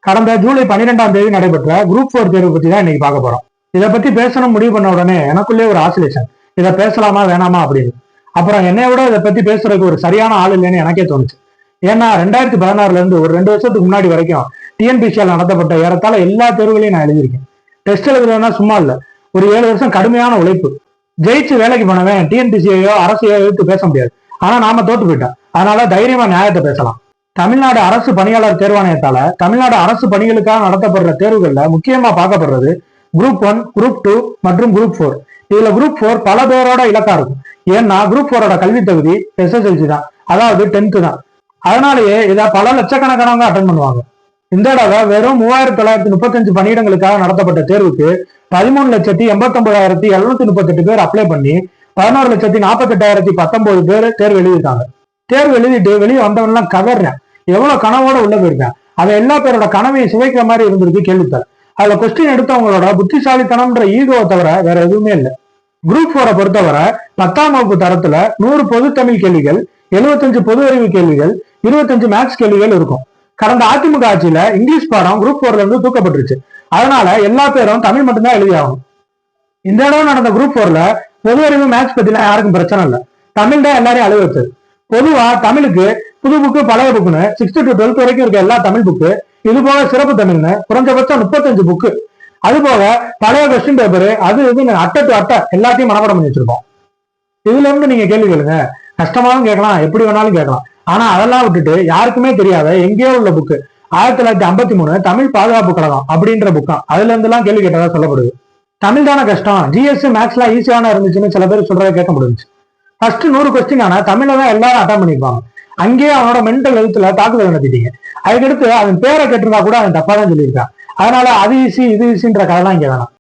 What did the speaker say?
கடந்த ஜூலை 12ஆம் தேதி நடைபெற்ற குரூப் 4 தேர்வு பத்தி தான் இன்னைக்கு பார்க்க போறோம். இதை பத்தி பேசணும் முடிவு பண்ண உடனே எனக்குள்ளே ஒரு ஆசிலேஷன், இதை பேசலாமா வேணாமா அப்படின்னு. அப்புறம் என்னை விட இதை பத்தி பேசுறதுக்கு ஒரு சரியான ஆள் இல்லைன்னு எனக்கே தோணுச்சு. ஏன்னா 2016ல இருந்து ஒரு 2 வருஷத்துக்கு முன்னாடி வரைக்கும் டிஎன்பிசியால் நடத்தப்பட்ட ஏறத்தாழ எல்லா தேர்வுகளையும் நான் எழுதியிருக்கேன். டெஸ்ட் எழுதுறதுனா சும்மா இல்ல, ஒரு 7 வருஷம் கடுமையான உழைப்பு. ஜெயிச்சு வேலைக்கு போனவன் டிஎன்பிசியோ அரசையோ எதிர்த்து பேச முடியாது. ஆனா நாம தோத்து போயிட்டோம். அதனால தைரியமா நியாயத்தை பேசலாம். தமிழ்நாடு அரசு பணியாளர் தேர்வாணையத்தால தமிழ்நாடு அரசு பணிகளுக்காக நடத்தப்படுற தேர்வுகள்ல முக்கியமா பார்க்கப்படுறது குரூப் 1, குரூப் 2 மற்றும் குரூப் 4. இதுல குரூப் 4 பல பேரோட இலக்கா இருக்கும். ஏன்னா குரூப் 4ஓட கல்வி தகுதி SSLC தான், அதாவது 10th தான். அதனாலேயே இதை பல லட்சக்கணக்கானவங்க அட்டன் பண்ணுவாங்க. இந்த தடவை வெறும் 3935 பணியிடங்களுக்காக நடத்தப்பட்ட தேர்வுக்கு 13,89,738 பேர் அப்ளை பண்ணி 11,48,019 பேர் தேர்வு எழுதியிருக்காங்க. தேர்வு எழுதிட்டு வெளியே வந்தவன்லாம் கதறேன், எவ்வளவு கனவோட உள்ள போயிருக்கேன். அதை எல்லா பேரோட கனவையும் சுவைக்கிற மாதிரி இருந்திருக்கு கேள்வித்தாள். அதுல கொஸ்டின் எடுத்தவங்களோட புத்திசாலித்தனம்ன்ற ஈகோவை தவிர வேற எதுவுமே இல்லை. குரூப் 4 பொறுத்தவரை 10ஆம் வகுப்பு தரத்துல 100 பொது தமிழ் கேள்விகள், 75 பொது அறிவு கேள்விகள், 25 மேத்ஸ் கேள்விகள் இருக்கும். கடந்த அதிமுக ஆட்சியில இங்கிலீஷ் பாடம் குரூப் 4ல இருந்து தூக்கப்பட்டுருச்சு. அதனால எல்லா பேரும் தமிழ் மட்டும்தான் எழுதி ஆகணும். இந்த தடவை நடந்த குரூப் 4ல பொது அறிவு மேத்ஸ் பத்திலாம் யாருக்கும் பிரச்சனை இல்லை, தமிழ் தான் எல்லாரையும் அழுக வச்சது. பொதுவா தமிழுக்கு புது புக்கு பழைய புக்குன்னு 6th to 12th வரைக்கும் இருக்க எல்லா தமிழ் புக்கு, இது போக சிறப்பு தமிழ்னு குறைஞ்சபட்சம் 35 புக்கு, அது போக பழைய கொஸ்டின் பேப்பரு, அது இதுன்னு அட்டை டு அட்டை எல்லாத்தையும் மனப்பாடம் பண்ணி வச்சிருப்போம். இதுல இருந்து நீங்க கேள்வி கேளுங்க, கஷ்டமாவும் கேட்கலாம், எப்படி வேணாலும் கேட்கலாம். ஆனா அதெல்லாம் விட்டுட்டு யாருக்குமே தெரியாத எங்கேயோ உள்ள புக்கு 1953 தமிழ் பாதுகாப்பு கழகம் அப்படின்ற புக்கம், அதுல இருந்து எல்லாம் கேள்வி கேட்டதா சொல்லப்படுது. தமிழ் தானே கஷ்டம், ஜிஎஸ் மேக்ஸ்லாம் ஈஸியான இருந்துச்சுன்னு சில பேர் சொல்றதை கேட்க முடிஞ்சு. ஃபர்ஸ்ட் 100 கொஸ்டின் ஆனா தமிழ்ல தான் எல்லாரும் அட்டன் பண்ணிருப்பாங்க. அங்கேயே அவனோட மென்டல் ஹெல்த்ல தாக்குதல் நடத்திட்டீங்க. அதுக்கடுத்து அவன் பேரை கேட்டிருந்தா கூட அவன் தப்பா தான் சொல்லியிருக்கான். அதனால அது ஈஸி இது ஈஸின்ற கதைலாம் இங்க வேணாம்.